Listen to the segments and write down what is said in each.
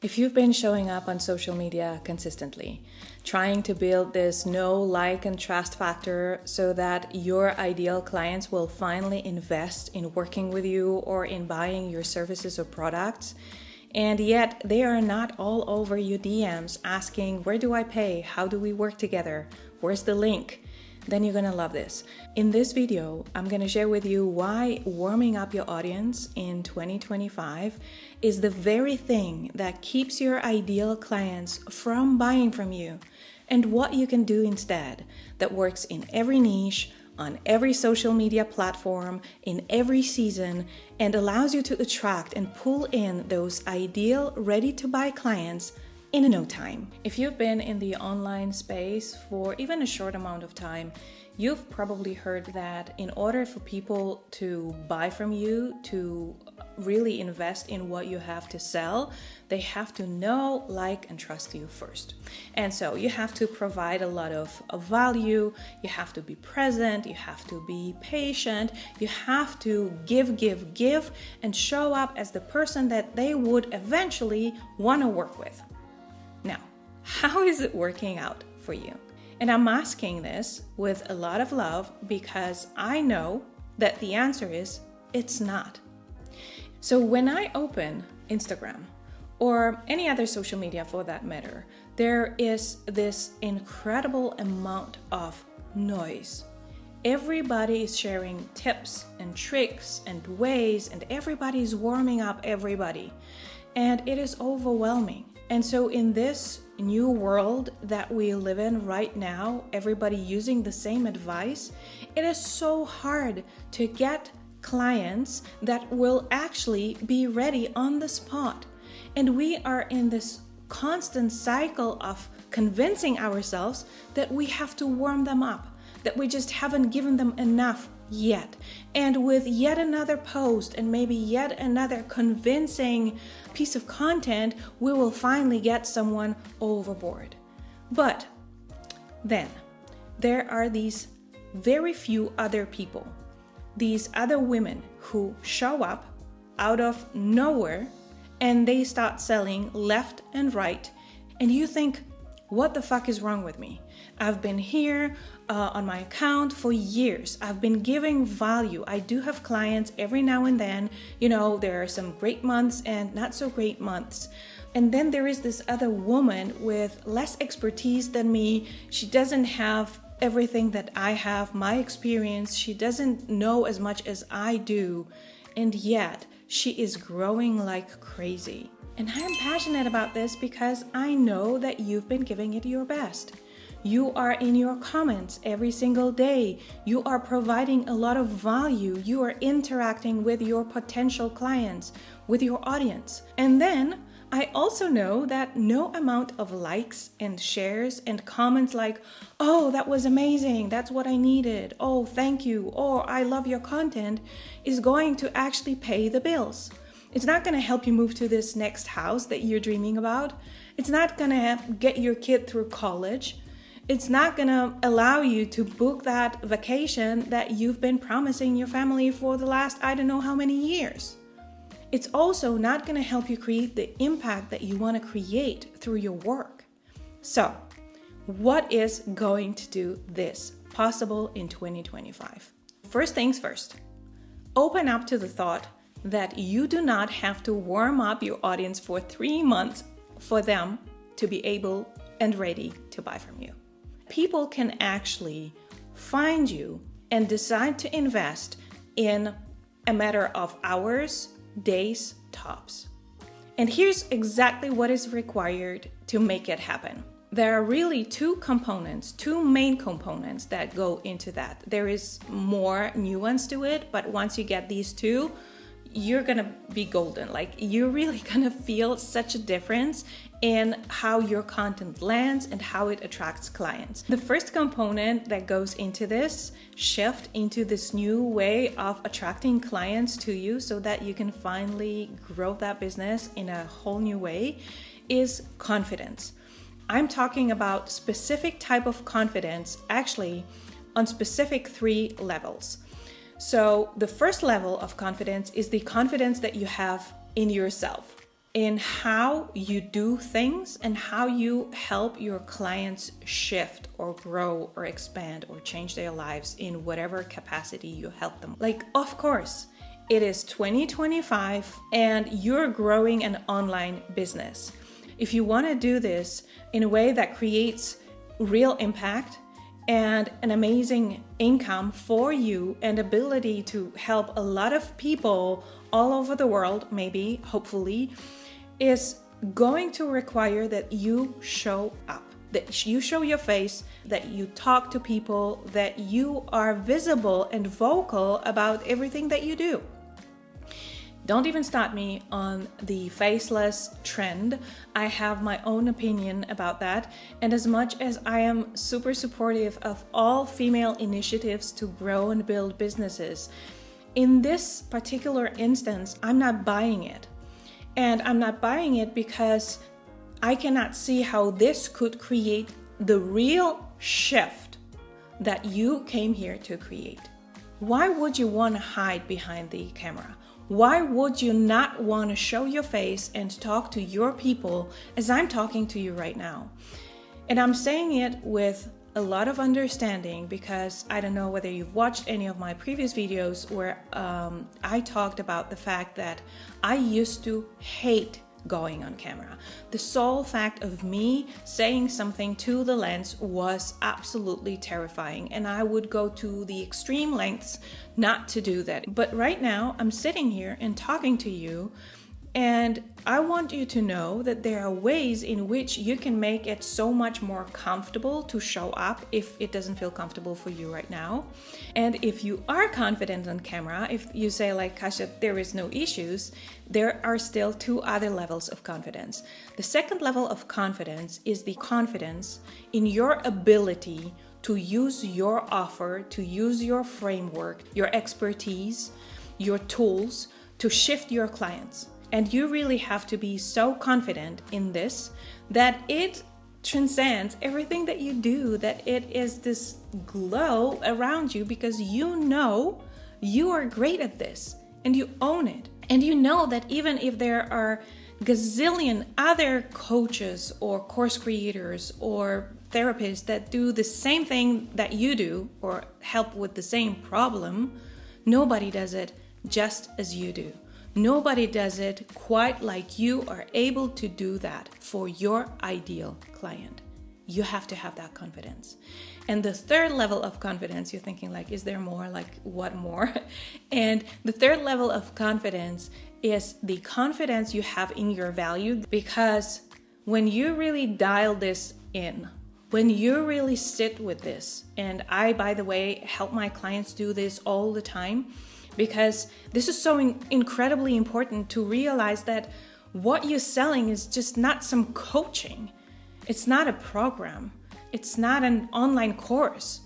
If you've been showing up on social media consistently, trying to build this know, like, and trust factor so that your ideal clients will finally invest in working with you or in buying your services or products, and yet they are not all over your DMs asking, where do I pay? How do we work together? Where's the link? Then you're gonna love this. In this video, I'm gonna share with you why warming up your audience in 2025 is the very thing that keeps your ideal clients from buying from you, and what you can do instead that works in every niche, on every social media platform, in every season, and allows you to attract and pull in those ideal, ready-to-buy clients in no time. If you've been in the online space for even a short amount of time, you've probably heard that in order for people to buy from you, to really invest in what you have to sell, they have to know, like, and trust you first. And so you have to provide a lot of value, you have to be present, you have to be patient, you have to give, and show up as the person that they would eventually want to work with. Now, how is it working out for you? And I'm asking this with a lot of love because I know that the answer is it's not. So when I open Instagram or any other social media for that matter, there is this incredible amount of noise. Everybody is sharing tips and tricks and ways, and everybody is warming up everybody. And it is overwhelming. And so in this new world that we live in right now, everybody using the same advice, it is so hard to get clients that will actually be ready on the spot. And we are in this constant cycle of convincing ourselves that we have to warm them up, that we just haven't given them enough yet. And with yet another post and maybe yet another convincing piece of content, we will finally get someone overboard. But then there are these very few other people, these other women who show up out of nowhere and they start selling left and right, and you think, what the fuck is wrong with me? I've been here on my account for years. I've been giving value. I do have clients every now and then. You know, there are some great months and not so great months. And then there is this other woman with less expertise than me. She doesn't have everything that I have, my experience. She doesn't know as much as I do. And yet she is growing like crazy. And I am passionate about this because I know that you've been giving it your best. You are in your comments every single day. You are providing a lot of value. You are interacting with your potential clients, with your audience. And then I also know that no amount of likes and shares and comments like, oh, that was amazing, that's what I needed, oh, thank you, or I love your content, is going to actually pay the bills. It's not going to help you move to this next house that you're dreaming about. It's not going to get your kid through college. It's not going to allow you to book that vacation that you've been promising your family for the last I don't know how many years. It's also not going to help you create the impact that you want to create through your work. So, what is going to do this possible in 2025? First things first, open up to the thought that you do not have to warm up your audience for 3 months for them to be able and ready to buy from you. People can actually find you and decide to invest in a matter of hours, days, tops. And here's exactly what is required to make it happen. There are really two main components that go into that. There is more nuance to it, but once you get these two, you're gonna be golden. Like, you're really gonna feel such a difference in how your content lands and how it attracts clients. The first component that goes into this shift into this new way of attracting clients to you so that you can finally grow that business in a whole new way is confidence. I'm talking about specific type of confidence, actually on specific 3 levels. So the first level of confidence is the confidence that you have in yourself. in how you do things and how you help your clients shift or grow or expand or change their lives in whatever capacity you help them. Like, of course, it is 2025 and you're growing an online business. If you want to do this in a way that creates real impact and an amazing income for you and ability to help a lot of people all over the world, maybe, hopefully, is going to require that you show up, that you show your face, that you talk to people, that you are visible and vocal about everything that you do. Don't even start me on the faceless trend. I have my own opinion about that. And as much as I am super supportive of all female initiatives to grow and build businesses, in this particular instance, I'm not buying it. And I'm not buying it because I cannot see how this could create the real shift that you came here to create. Why would you want to hide behind the camera? Why would you not want to show your face and talk to your people as I'm talking to you right now? And I'm saying it with a lot of understanding because I don't know whether you've watched any of my previous videos where I talked about the fact that I used to hate going on camera. The sole fact of me saying something to the lens was absolutely terrifying, and I would go to the extreme lengths not to do that. But right now I'm sitting here and talking to you, and I want you to know that there are ways in which you can make it so much more comfortable to show up if it doesn't feel comfortable for you right now. And if you are confident on camera, if you say like, Kasia, there is no issues, there are still two other levels of confidence. The second level of confidence is the confidence in your ability to use your offer, to use your framework, your expertise, your tools to shift your clients. And you really have to be so confident in this that it transcends everything that you do, that it is this glow around you because you know you are great at this and you own it. And you know that even if there are gazillion other coaches or course creators or therapists that do the same thing that you do or help with the same problem, nobody does it just as you do. Nobody does it quite like you are able to do that for your ideal client. You have to have that confidence. And the third level of confidence, you're thinking like, is there more? Like, what more? And the third level of confidence is the confidence you have in your value, because when you really dial this in, when you really sit with this, and I, by the way, help my clients do this all the time, because this is so incredibly important to realize that what you're selling is just not some coaching. It's not a program. It's not an online course.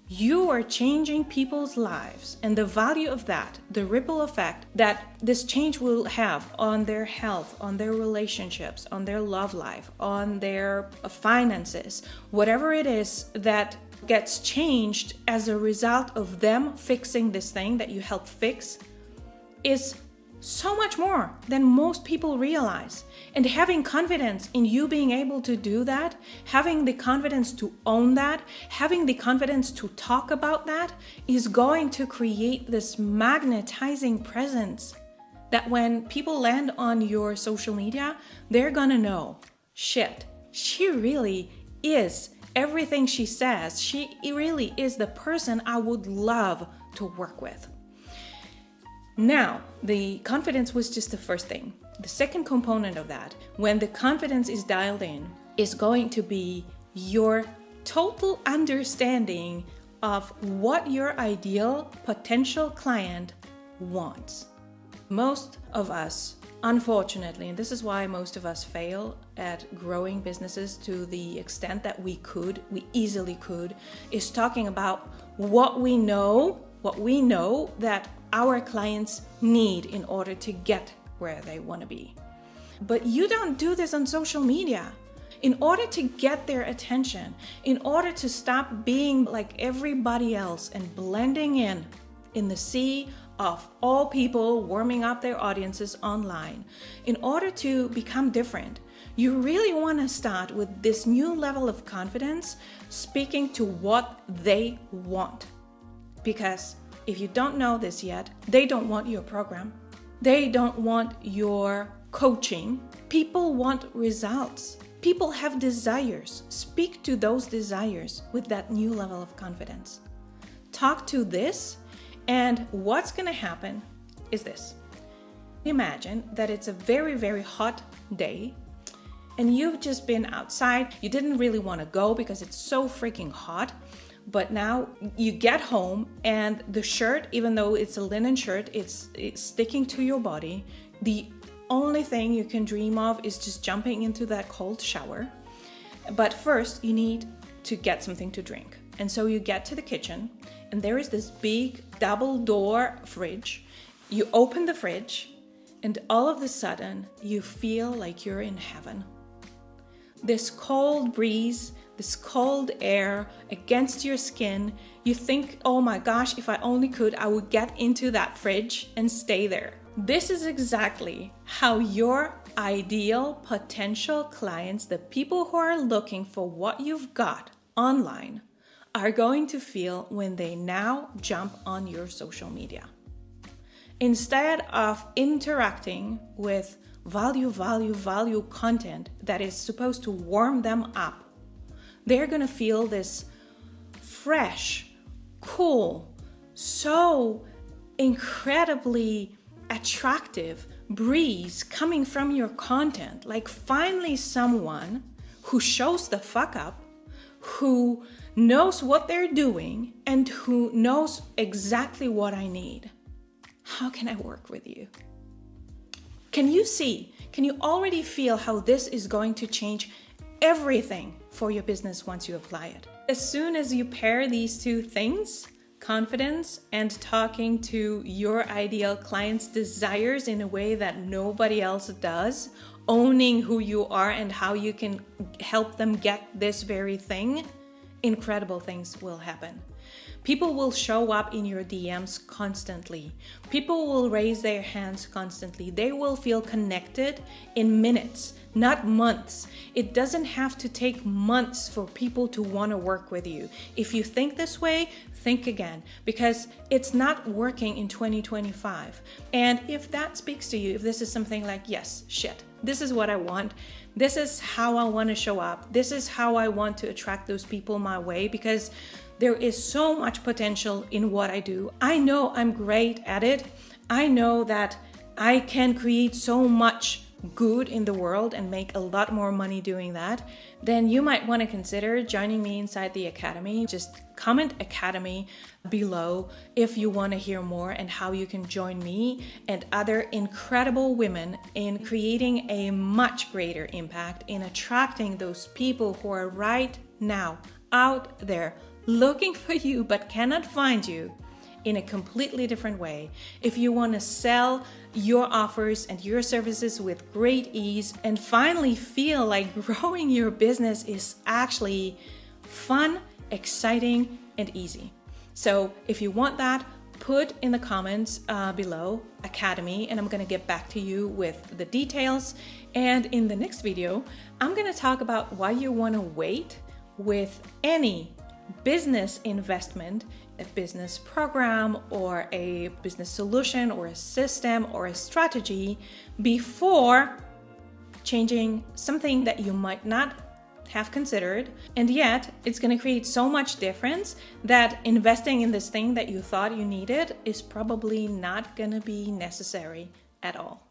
You are changing people's lives, and the value of that, the ripple effect that this change will have on their health, on their relationships, on their love life, on their finances, whatever it is that gets changed as a result of them fixing this thing that you help fix, is so much more than most people realize. And having confidence in you being able to do that, having the confidence to own that, having the confidence to talk about that, is going to create this magnetizing presence that when people land on your social media, they're gonna know, shit, she really is everything she says. She really is the person I would love to work with. Now, the confidence was just the first thing. The second component of that, when the confidence is dialed in, is going to be your total understanding of what your ideal potential client wants. Most of us, unfortunately, and this is why most of us fail at growing businesses to the extent that we easily could, is talking about what we know that our clients need in order to get where they want to be. But you don't do this on social media. In order to get their attention, in order to stop being like everybody else and blending in the sea of all people warming up their audiences online, in order to become different, you really want to start with this new level of confidence, speaking to what they want. Because if you don't know this yet, they don't want your program. They don't want your coaching. People want results. People have desires. Speak to those desires with that new level of confidence. Talk to this, and what's going to happen is this. Imagine that it's a very, very hot day, and you've just been outside. You didn't really want to go because it's so freaking hot. But now you get home, and the shirt, even though it's a linen shirt, it's sticking to your body. The only thing you can dream of is just jumping into that cold shower. But first, you need to get something to drink. And so you get to the kitchen, and there is this big double door fridge. You open the fridge, and all of a sudden, you feel like you're in heaven. This cold breeze, this cold air against your skin, you think, oh my gosh, if I only could, I would get into that fridge and stay there. This is exactly how your ideal potential clients, the people who are looking for what you've got online, are going to feel when they now jump on your social media. Instead of interacting with value content that is supposed to warm them up, they're going to feel this fresh, cool, so incredibly attractive breeze coming from your content. Like finally someone who shows the fuck up, who knows what they're doing, and who knows exactly what I need. How can I work with you? Can you already feel how this is going to change everything for your business once you apply it? As soon as you pair these two things, confidence and talking to your ideal client's desires in a way that nobody else does, owning who you are and how you can help them get this very thing, incredible things will happen. People will show up in your DMs constantly. People will raise their hands constantly. They will feel connected in minutes, not months. It doesn't have to take months for people to want to work with you. If you think this way, think again, because it's not working in 2025. And if that speaks to you, if this is something like, yes, shit, this is what I want. This is how I want to show up. This is how I want to attract those people my way, because there is so much potential in what I do. I know I'm great at it. I know that I can create so much good in the world and make a lot more money doing that. Then you might want to consider joining me inside the Academy. Just comment Academy below if you want to hear more and how you can join me and other incredible women in creating a much greater impact in attracting those people who are right now out there looking for you but cannot find you in a completely different way. If you want to sell your offers and your services with great ease and finally feel like growing your business is actually fun, exciting, and easy. So if you want that, put in the comments below Academy, and I'm going to get back to you with the details. And in the next video, I'm going to talk about why you want to wait with any business investment, a business program or a business solution or a system or a strategy before changing something that you might not have considered. And yet it's going to create so much difference that investing in this thing that you thought you needed is probably not going to be necessary at all.